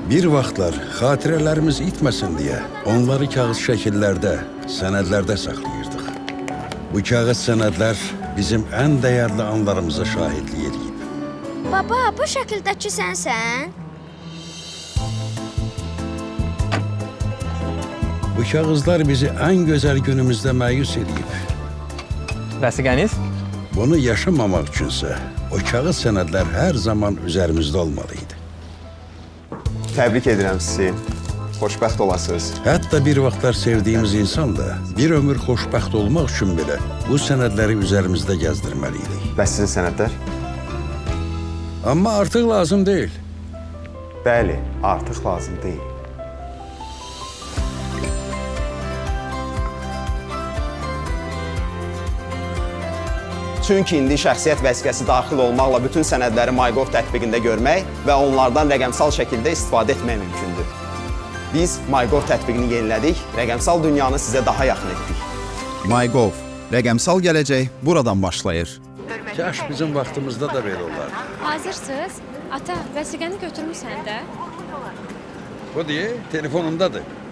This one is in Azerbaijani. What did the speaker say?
Bir vaxtlar xatirələrimiz itməsin deyə onları kağız şəkillərdə, sənədlərdə saxlayırdıq. Bu kağız sənədlər bizim ən dəyərli anlarımıza şahidlik edib. Baba, bu şəkildəki sənsən? Bu kağızlar bizi ən gözəl günümüzdə məyus edib. Vəsiqəniz? Bunu yaşamamaq üçünsə, o kağız sənədlər hər zaman üzərimizdə olmalıydı. Təbrik edirəm sizi. Xoşbəxt olasınız. Hətta bir vaxtlar sevdiyimiz insan da bir ömür xoşbəxt olmaq üçün belə bu sənədləri üzərimizdə gəzdirməliydik. Bəs sizin sənədlər? Amma artıq lazım deyil. Bəli, artıq lazım deyil. Çünki indi şəxsiyyət vəsiqəsi daxil olmaqla bütün sənədləri MyGov tətbiqində görmək və onlardan rəqəmsal şəkildə istifadə etmək mümkündür. Biz MyGov tətbiqini yenilədik, rəqəmsal dünyanı sizə daha yaxın etdik. MyGov, rəqəmsal gələcək buradan başlayır. Kaş bizim vaxtımızda da belə olardı. Hazırsınız? Ata, vəsiqəni götürmüsən də? O deyə telefonundadır.